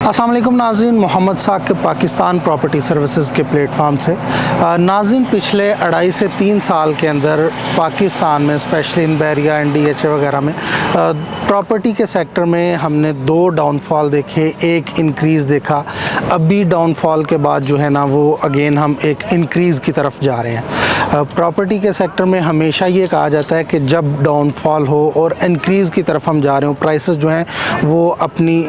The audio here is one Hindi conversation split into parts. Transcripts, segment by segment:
अस्सलाम वालेकुम नाज़रीन, मोहम्मद साकिब पाकिस्तान प्रॉपर्टी सर्विसेज के प्लेटफॉर्म से। नाज़रीन, पिछले 2.5 से 3 साल के अंदर पाकिस्तान में स्पेशली इन बहरिया NDHA वगैरह में प्रॉपर्टी के सेक्टर में हमने 2 डाउनफॉल देखे, एक इंक्रीज़ देखा। अभी डाउनफॉल के बाद जो है ना वो अगेन हम एक इंक्रीज़ की तरफ जा रहे हैं। प्रॉपर्टी के सेक्टर में हमेशा ये कहा जाता है कि जब डाउनफॉल हो और इंक्रीज़ की तरफ हम जा रहे हो, प्राइसेस जो हैं वो अपनी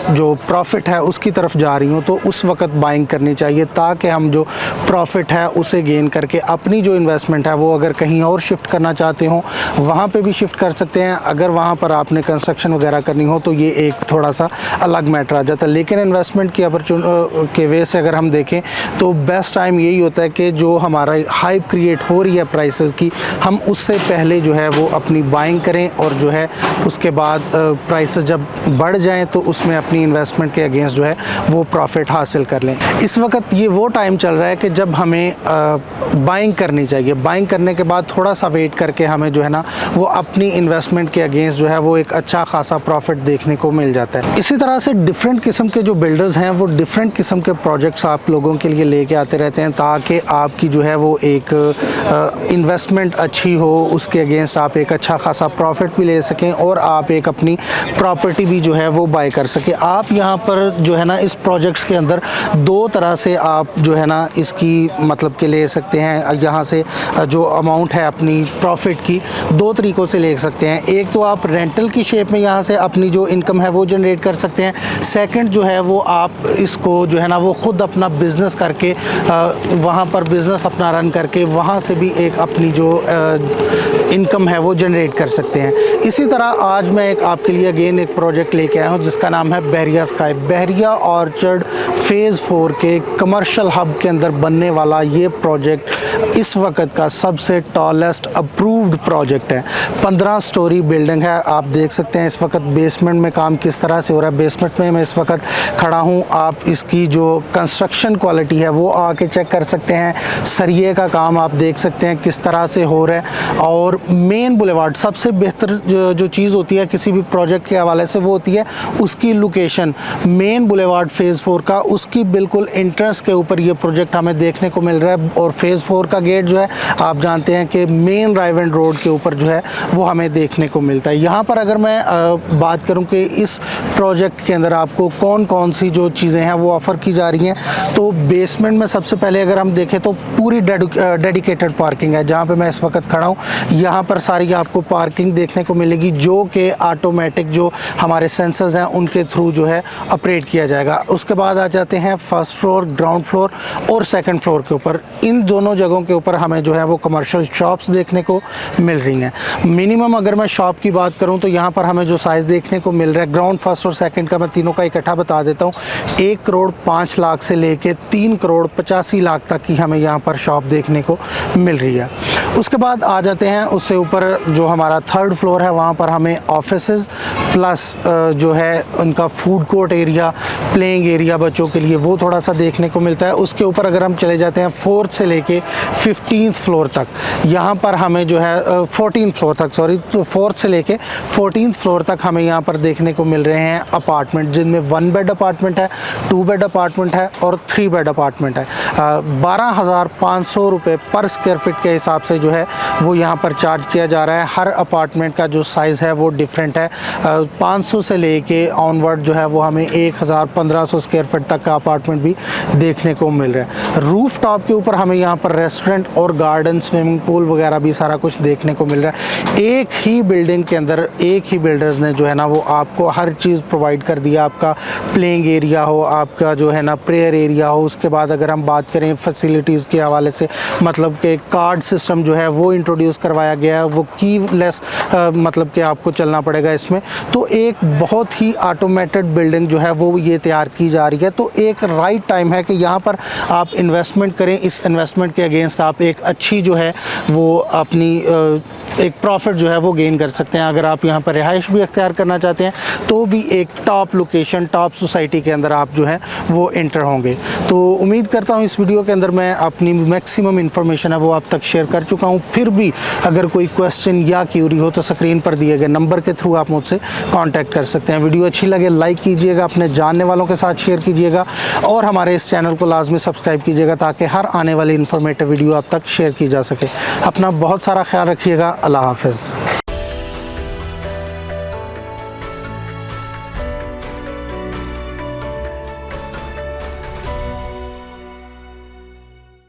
जो प्रॉफिट है उसकी तरफ जा रही हूँ, तो उस वक्त बाइंग करनी चाहिए ताकि हम जो प्रॉफिट है उसे गेन करके अपनी जो इन्वेस्टमेंट है वो अगर कहीं और शिफ्ट करना चाहते हो वहाँ पे भी शिफ्ट कर सकते हैं। अगर वहाँ पर आपने कंस्ट्रक्शन वगैरह करनी हो तो ये एक थोड़ा सा अलग मैटर आ जाता है। लेकिन इन्वेस्टमेंट की के वे से अगर हम देखें तो बेस्ट टाइम यही होता है कि जो हमारा हाइप क्रिएट हो रही है प्राइसेस की, हम उससे पहले जो है वो अपनी बाइंग करें और जो है उसके बाद प्राइसेस जब बढ़ जाएँ तो उसमें अपनी इन्वेस्टमेंट के अगेंस्ट जो है वो प्रॉफिट हासिल कर लें। इस वक्त ये वो टाइम चल रहा है कि जब हमें बाइंग करनी चाहिए। बाइंग करने के बाद थोड़ा सा वेट करके हमें जो है ना वो अपनी इन्वेस्टमेंट के अगेंस्ट जो है वो एक अच्छा खासा प्रॉफिट देखने को मिल जाता है। इसी तरह से डिफरेंट किस्म के जो बिल्डर्स हैं वो डिफरेंट किस्म के प्रोजेक्ट्स आप लोगों के लिए लेके आते रहते हैं ताकि आपकी जो है वो एक इन्वेस्टमेंट अच्छी हो, उसके अगेंस्ट आप एक अच्छा खासा प्रॉफिट भी ले सकें और आप एक अपनी प्रॉपर्टी भी जो है वो बाय कर सकें। आप यहाँ पर जो है ना इस प्रोजेक्ट्स के अंदर 2 तरह से आप जो है ना इसकी मतलब के ले सकते हैं। यहाँ से जो अमाउंट है अपनी प्रॉफिट की 2 तरीक़ों से ले सकते हैं। एक तो आप रेंटल की शेप में यहाँ से अपनी जो इनकम है वो जनरेट कर सकते हैं। सेकंड जो है वो आप इसको जो है ना वो ख़ुद अपना बिज़नेस करके वहाँ पर बिज़नेस अपना रन करके वहाँ से भी एक अपनी जो इनकम है वो जनरेट कर सकते हैं। इसी तरह आज मैं एक आपके लिए अगेन एक प्रोजेक्ट लेके आया हूँ जिसका नाम है बहरिया स्काई। बहरिया ऑर्चर्ड फ़ेज़ 4 के कमर्शियल हब के अंदर बनने वाला ये प्रोजेक्ट इस वक्त का सबसे टॉलेस्ट अप्रूव्ड प्रोजेक्ट है। 15 स्टोरी बिल्डिंग है। आप देख सकते हैं इस वक्त बेसमेंट में काम किस तरह से हो रहा है। बेसमेंट में मैं इस वक्त खड़ा हूँ। आप इसकी जो कंस्ट्रक्शन क्वालिटी है वो आके चेक कर सकते हैं। सरिये का काम आप देख सकते हैं किस तरह से हो रहा है। और मेन बुलेवार्ड सबसे बेहतर जो चीज़ होती है किसी भी प्रोजेक्ट के हवाले से वो होती है उसकी लोकेशन। मेन बुलेवार्ड फ़ेज़ 4 का उसकी बिल्कुल एंट्रेंस के ऊपर ये प्रोजेक्ट हमें देखने को मिल रहा है। और फ़ेज़ 4 का गेट जो है आप जानते हैं कि मेन रायवेंड रोड के ऊपर जो है वो हमें देखने को मिलता है। यहाँ पर अगर मैं बात करूँ कि इस प्रोजेक्ट के अंदर आपको कौन कौन सी जो चीज़ें हैं वो ऑफ़र की जा रही हैं, तो बेसमेंट में सबसे पहले अगर हम देखें तो पूरी डेडिकेटेड पार्किंग है। जहाँ पे मैं इस वक्त खड़ा हूँ यहाँ पर सारी आपको पार्किंग देखने को मिलेगी जो कि ऑटोमेटिक जो हमारे सेंसर्स हैं उनके थ्रू जो है ऑपरेट किया जाएगा। उसके बाद आ जाते हैं फर्स्ट फ्लोर, ग्राउंड फ्लोर और सेकंड फ्लोर के ऊपर। इन दोनों जगहों के ऊपर हमें जो है वो कमर्शियल शॉप्स देखने को मिल रही हैं। मिनिमम अगर मैं शॉप की बात करूं तो यहाँ पर हमें जो साइज़ देखने को मिल रहा है ग्राउंड, फर्स्ट और सेकंड का मैं तीनों का इकट्ठा बता देता हूँ। 1 करोड़ 5 लाख से लेके 3 करोड़ 85 लाख तक की हमें यहाँ पर शॉप देखने को मिल रही है। उसके बाद आ जाते हैं उससे ऊपर जो हमारा 3rd फ्लोर है वहाँ पर हमें ऑफिसेज प्लस जो है उनका food court area, playing area बच्चों के लिए वो थोड़ा सा देखने को मिलता है। उसके ऊपर अगर हम चले जाते हैं 4th से लेके 15th फ्लोर तक, यहाँ पर हमें जो है 14th फ्लोर तक तो 4th से लेके 14th फ्लोर तक हमें यहाँ पर देखने को मिल रहे हैं अपार्टमेंट जिनमें 1 बेड अपार्टमेंट है, 2 बेड अपार्टमेंट है और 3 बेड अपार्टमेंट है। 12,500 रुपये पर स्क्वायर फीट के हिसाब से जो है वो यहाँ पर चार्ज किया जा रहा है। हर अपार्टमेंट का जो साइज़ है वो डिफरेंट है। 500 से लेके ऑनवर्ड जो है वो हमें 1,1500 स्क्वायर फीट तक का अपार्टमेंट भी देखने को मिल रहा है। रूफ टॉप के ऊपर हमें यहाँ पर रेस्टोरेंट और गार्डन, स्विमिंग पूल वगैरह भी सारा कुछ देखने को मिल रहा है। एक ही बिल्डिंग के अंदर एक ही बिल्डर्स ने जो है ना वो आपको हर चीज़ प्रोवाइड कर दिया। आपका प्लेइंग एरिया हो, आपका जो है ना प्रेयर एरिया हो। उसके बाद अगर हम बात करें फैसिलिटीज़ के हवाले से मतलब कि कार्ड सिस्टम जो है वो इंट्रोड्यूस करवाया गया है, वो कीलेस मतलब कि आपको चलना पड़ेगा इसमें। तो एक बहुत ही ऑटोमेटेड बिल्डिंग जो है वो ये तैयार की जा रही है। तो एक राइट टाइम है कि यहाँ पर आप इन्वेस्टमेंट करें। इस इन्वेस्टमेंट के अगेंस्ट आप एक अच्छी जो है वो अपनी एक प्रॉफिट जो है वो गेन कर सकते हैं। अगर आप यहाँ पर रिहाइश भी अख्तियार करना चाहते हैं तो भी एक टॉप लोकेशन, टॉप सोसाइटी के अंदर आप जो है वो एंटर होंगे। तो उम्मीद करता हूँ इस वीडियो के अंदर मैं अपनी मैक्सिमम इन्फॉर्मेशन है वो आप तक शेयर कर चुका हूँ। फिर भी अगर कोई क्वेश्चन या क्यूरी हो तो स्क्रीन पर दिए गए नंबर के थ्रू आप मुझसे कांटेक्ट कर सकते हैं। वीडियो अच्छी लगे लाइक कीजिएगा, अपने जानने वालों के साथ शेयर कीजिएगा और हमारे इस चैनल को लाजमी सब्सक्राइब कीजिएगा ताकि हर आने वाली इन्फॉर्मेटिव वीडियो आप तक शेयर की जा सके। अपना बहुत सारा ख्याल रखिएगा। अल्लाह हाफ़िज़।